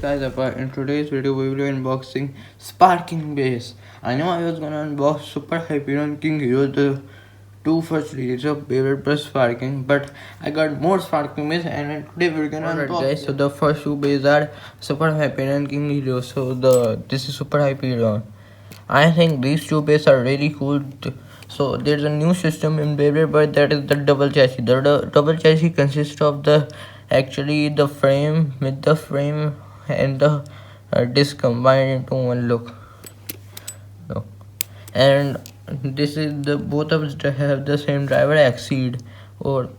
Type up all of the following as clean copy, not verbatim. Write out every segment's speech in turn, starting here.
guys, in today's video we will be unboxing Sparking Beys. I know I was gonna unbox Super Hyperion King Helios, the two first release of Beyblade Burst Sparking, but I got more Sparking Beys and today we're gonna unbox guys. So the first two Beys are Super Hyperion King Helios. So this is Super Hyperion. I think these two Beys are really cool. So there's a new system in Beyblade, but that is the double chassis. The double chassis consists of the frame with the frame and the disc combined into one look. And this is the both of us have the same driver Exceed, or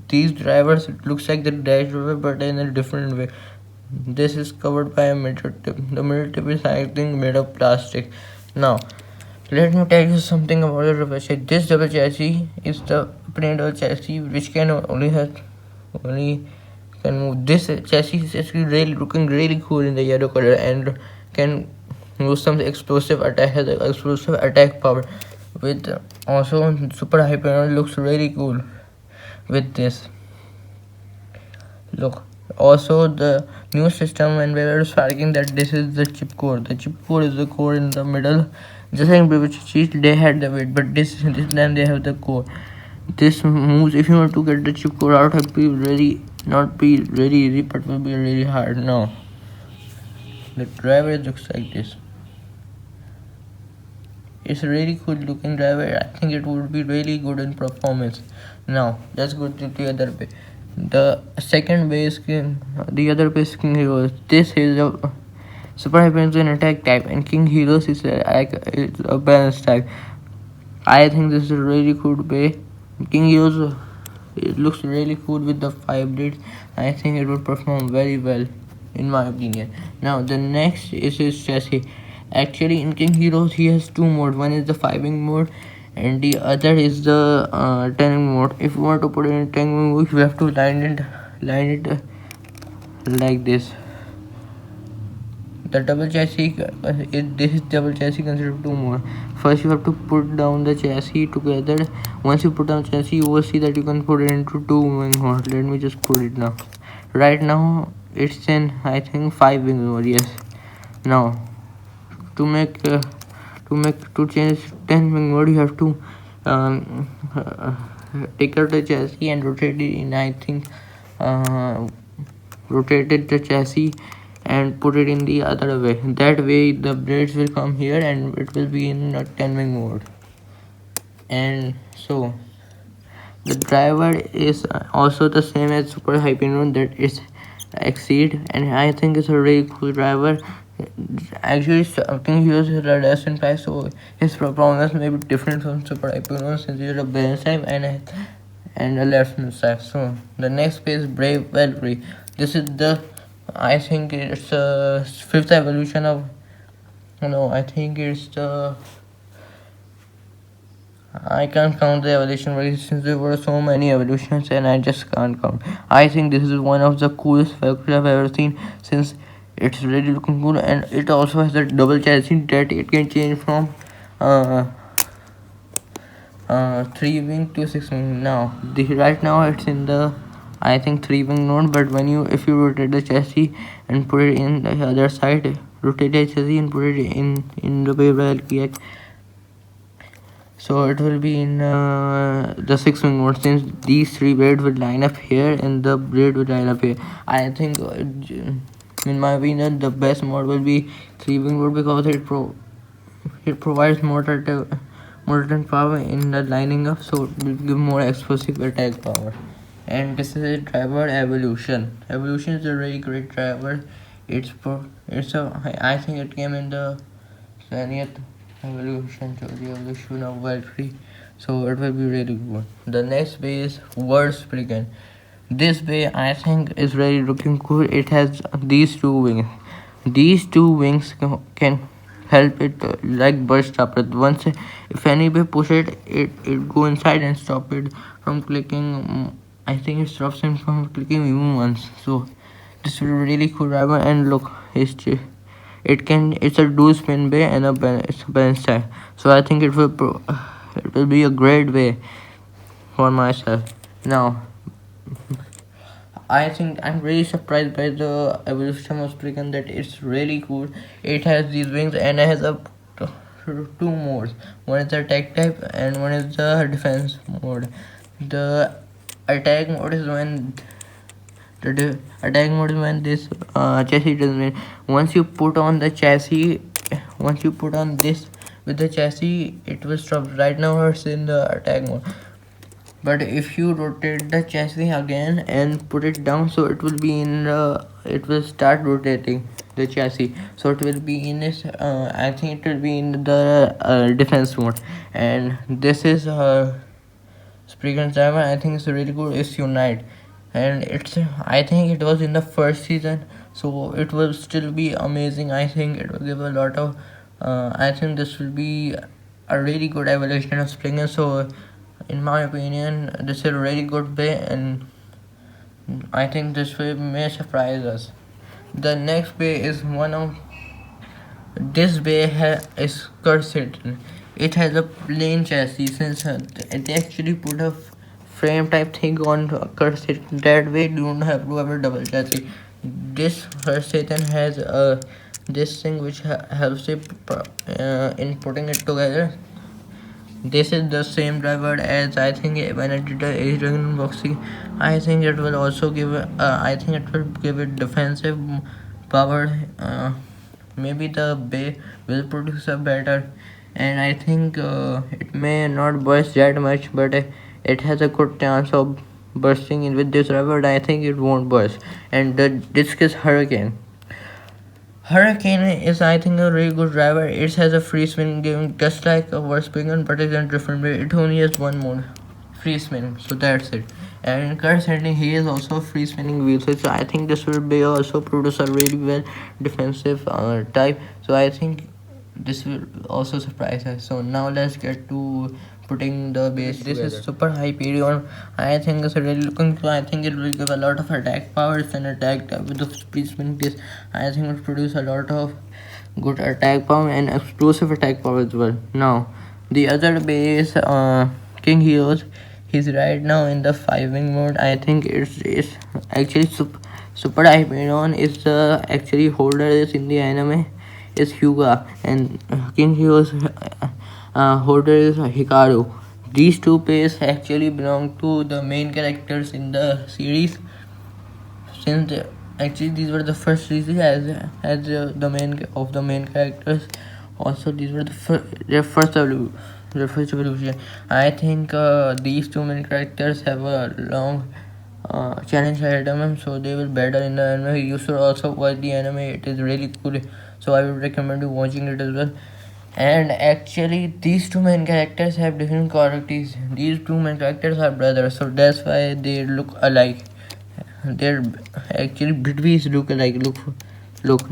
these drivers it looks like the dash driver but in a different way. This is covered by a middle tip. The middle tip is I think made of plastic. Now let me tell you something about the double chassis. This double chassis is the plain double chassis which can only move. This chassis is actually looking really cool in the yellow color and can use some explosive attack power. With also Super Hyperion looks really cool with this. Look, also the new system when we were sparking that this is the chip core. The chip core is the core in the middle. Just like Beyblade, they had the weight, but this time they have the core. This moves. If you want to get the chip core out, it will not be really easy, but will be really hard. Now the driver looks like this. It's a really cool looking driver. I think it would be really good in performance. Now let's go to the other way. The second base King, the other base King Helios. This is a Super Hyperion is an attack type, and King Helios is a balance type. I think this is a really cool way. King Helios, it looks really cool with the 5 blades. I think it will perform very well, in my opinion. Now the next is his chassis. Actually, in King Helios, he has two modes. One is the 5-wing mode, and the other is the 10-wing mode. If you want to put it in 10-wing mode, you have to line it like this. The double chassis, this is double chassis consists of two more. First, you have to put down the chassis together. Once you put down chassis, you will see that you can put it into 2-wing mode. Let me just put it now. Right now, it's in I think 5-wing mode. Yes. Now, to change 10-wing mode, you have to take out the chassis and rotate it in. I think rotated the chassis and put it in the other way. That way the blades will come here and it will be in a 10-wing mode. And so the driver is also the same as Super Hyperion, that is Exceed, and I think it's a really cool driver. Actually, King Helios is a less in price, so his performance may be different from Super Hyperion since he's a balance type and a left type. So the next is Brave Valtryek. This is I think it's the 5th evolution of. No, I think it's the. I can't count the evolution since there were so many evolutions and I just can't count. I think this is one of the coolest Valkyrie I've ever seen since it's really looking cool, and it also has a double chassis that it can change from 3-wing to 6-wing. Now right now it's in the I think 3-wing mode, but if you rotate the chassis and put it in the other side, rotate the chassis and put it in the Beyblade, so it will be in the 6-wing mode, since these 3 blades will line up here and the blade will line up here. I think in my opinion the best mode will be 3-wing mode because it provides more than power in the lining up, so it will give more explosive attack power. And this is a driver Evolution. Evolution is a really great driver. I think it came in the 20th evolution, so the evolution of Valkyrie, so it will be really good. The next way is Sprigan. This way I think is really looking cool. It has these 2 wings. These 2 wings can help it like burst stopper. Once if anybody push it go inside and stop it from clicking. I think it stops him from clicking even once. So this will be really cool driver. And look, it's a dual spin bay and it's a balance type. So I think it will be a great way for myself. Now I think I'm really surprised by the evolution of Sprigan, that it's really cool. It has these wings and it has two modes. One is the attack type and one is the defense mode. The attack mode is when attack mode is when this chassis doesn't win. Once you put on the chassis, once you put on this with the chassis, it will stop. Right now it's in the attack mode, but if you rotate the chassis again and put it down, so it will be in it will start rotating the chassis, so it will be in this I think it will be in the defense mode. And this is Sprigan driver. I think it's really good. It's unite, and it's I think it was in the first season, so it will still be amazing. I think it will give a lot of I think this will be a really good evolution of Springer. So in my opinion, this is a really good way, and I think this way may surprise us. The next bay is one of this bay is cursed. It has a plain chassis, since they actually put a frame type thing on cursed. That way you don't have to have a double chassis. This Satan has this thing which helps it in putting it together. This is the same driver as I think when I did the age dragon unboxing. I think it will also give I think it will give it defensive power. Maybe the bay will produce a better, and I think it may not burst that much, but it has a good chance of bursting in with this driver. I think it won't burst. And the disc is Hurricane. Hurricane is, I think, a really good driver. It has a free spin game just like a Burst Sparking, but it's in a different way. It only has one mode, free spin, so that's it. And currently he is also a free spinning wheel, so I think this will be also produce a really well defensive type. So I think this will also surprise us. So now let's get to putting the base. This is Super Hyperion. I think it's really looking cool. I think it will give a lot of attack powers and attack with the free spin case. I think it will produce a lot of good attack power and explosive attack power as well. Now the other base King Helios. He's right now in the 5-wing mode. I think it's actually Super Hyperion is actually holder is in the anime is Hyuga, and King Helios holder is Hikaru. These two pairs actually belong to the main characters in the series, since actually these were the first series as the main characters. Also these were their first evolution. I think these two main characters have a long challenge ahead of them, so they will battle in the anime. You should also watch the anime. It is really cool, so I would recommend you watching it as well. And actually these two main characters have different qualities. These two main characters are brothers, so that's why they look alike. They're actually Beys look alike. Look,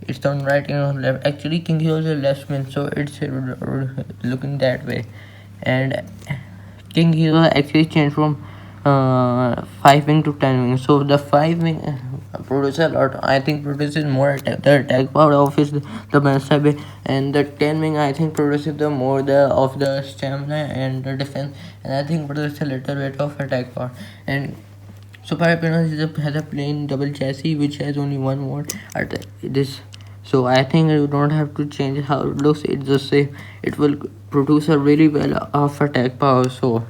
it's on right and on left. Actually King Helios is left spin, so it's looking that way. And King Helios actually changed from 5-wing to 10-wing. So the 5-wing produces a lot. I think produces more the attack power of the best type, and the 10-wing I think produces the more of the stamina and the defense, and I think produces a little bit of attack power. And Super Hyperion has a plain double chassis which has only one mode at this. So I think you don't have to change how it looks. It just say it will produce a really well of attack power. So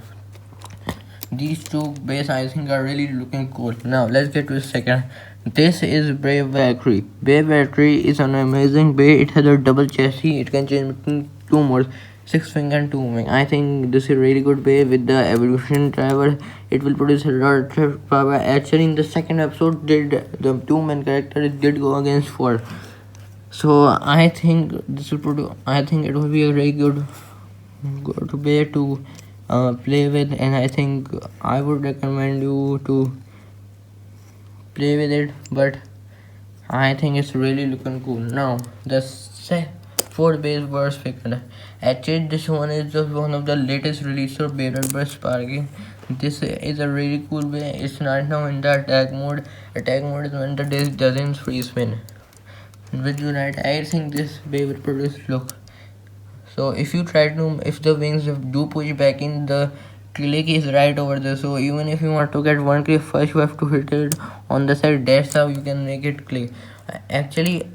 these two bays I think are really looking cool. Now let's get to the second. This is Valtryek. Valtryek is an amazing bay. It has a double chassis. It can change between two modes, 6-wing and 2-wing. I think this is a really good bay with the evolution driver. It will produce a lot of power. Actually in the second episode the two main characters did go against 4. So I think this will produce. I think it will be a very good bay to play with, and I think I would recommend you to play with it. But I think it's really looking cool. Now the 4th Beys Burst Sparking. Actually this one is just one of the latest release of Beyblade Burst Sparking. This is a really cool bay. It's right now in the attack mode. Attack mode is when the disc doesn't free spin. With unite, I think this bay will produce look. So if you try to, if the wings do push back in, the click is right over there, so even if you want to get one click, first you have to hit it on the side. That's how you can make it click. Actually,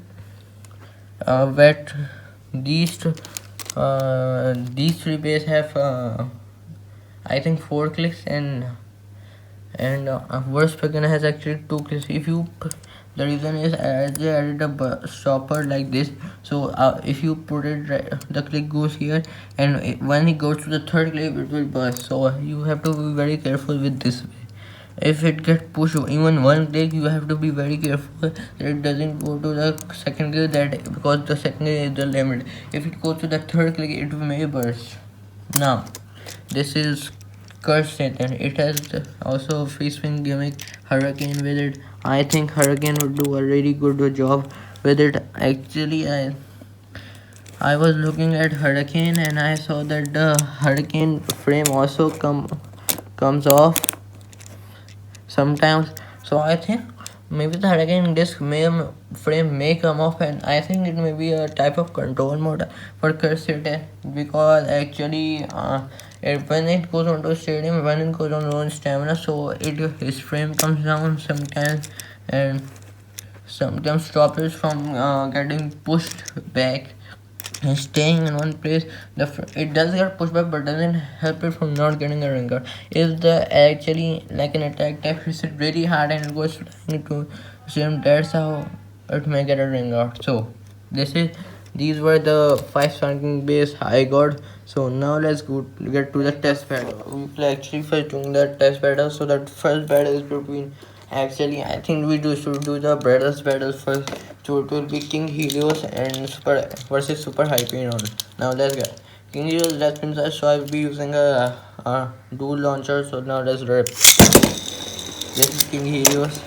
but these these three bays have I think 4 clicks, and worst Sprigan has actually 2 clicks. If you the reason is as they added a stopper like this, so if you put it right, the click goes here, and when it goes to the third click it will burst, so you have to be very careful with this way. If it gets pushed even one click, you have to be very careful that it doesn't go to the second click, that because the second click is the limit. If it goes to the third click, it may burst. Now this is Curse Satan. It has also a free swing gimmick, Hurricane, with it. I think Hurricane would do a really good job with it. Actually, I was looking at Hurricane and I saw that the Hurricane frame also comes off sometimes. So I think maybe the Hurricane disc frame may come off, and I think it may be a type of control mode for Curse Satan, because actually when it goes onto stadium, when it goes on low stamina, so his frame comes down sometimes, and sometimes stops it from getting pushed back and staying in one place. It does get pushed back, but doesn't help it from not getting a ring out. If the actually like an attack type hits it really hard and it goes flying to him, that's how it may get a ring out. So these were the 5 sparking base I got. So now let's get to the test battle. We will actually first doing the test battle. So that first battle is between, actually I think should do the brothers battle first. So it will be King Helios and versus Super Hyperion. Now let's get King Helios. That means so I will be using a dual launcher. So now let's rip. This is King Helios,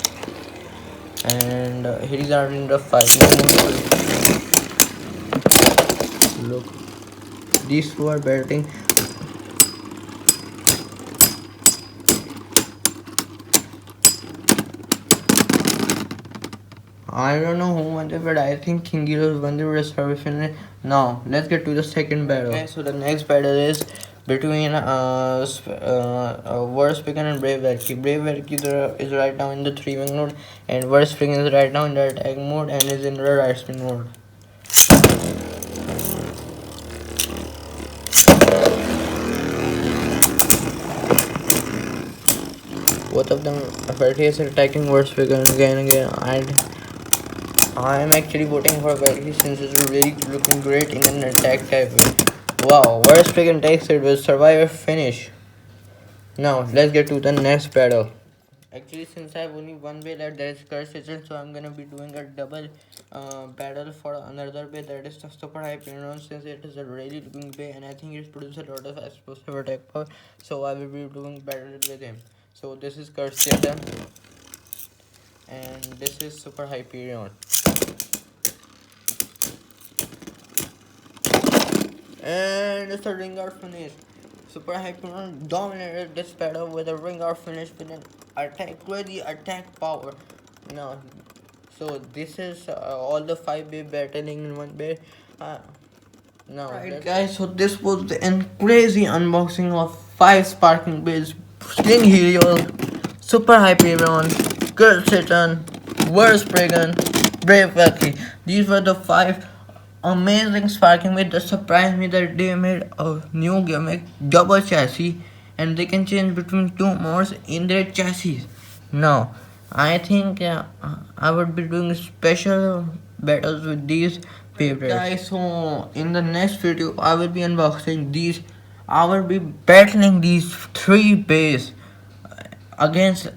and he's out in the fight. Look, these two are batting. I don't know who won it, but I think King Helios won the reservation. Now let's get to the second battle. Okay, so the next battle is between Worst Sprigan and Brave Valkyrie. Brave Valkyrie is right now in the 3-wing mode, and Worst Sprigan is right now in the attack mode and is in the right spin mode. Both of them, Valkyrie is attacking Worst Sprigan again and again. I am actually voting for Valkyrie since it's really looking great in an attack type. Wow, Worst Sprigan takes it with survivor finish. Now let's get to the next battle. Actually, since I have only one bay left, that is Curse Agent, so I'm gonna be doing a double battle for another bay, that is the Super Hyperion, since it is a really looking bay and I think it produces a lot of explosive attack power. So I will be doing battle with him. So this is Curse Satan, and this is Super Hyperion. And it's a ring out finish. Super Hyperion dominated this battle with a ring out finish with an crazy attack power. Now, so this is all the 5 bay battling in one bay. Now, right, guys, so this was the crazy unboxing of 5 sparking bays: King Helios, Super Hyperion, Curse Satan, Worst Sprigan, Brave Valkyrie. These were the 5 amazing sparking bays that surprised me that they made a new gimmick, double chassis, and they can change between 2 modes in their chassis. Now, I think I would be doing special battles with these favorites. Guys, so in the next video, I will be unboxing these. I will be battling these 3 bays against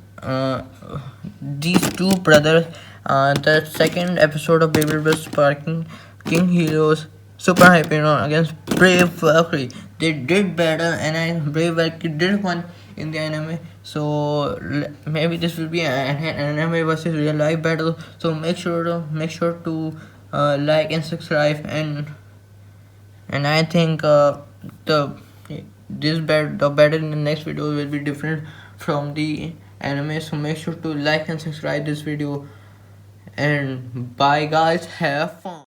these 2 brothers. The second episode of Beyblade Burst Sparking, King Helios, Super Hyperion against Brave Valkyrie. They did battle, and Brave Valkyrie did win in the anime. So maybe this will be an anime versus real life battle. So make sure to like and subscribe, and I think the battle in the next video will be different from the anime. So make sure to like and subscribe this video, and bye guys, have fun.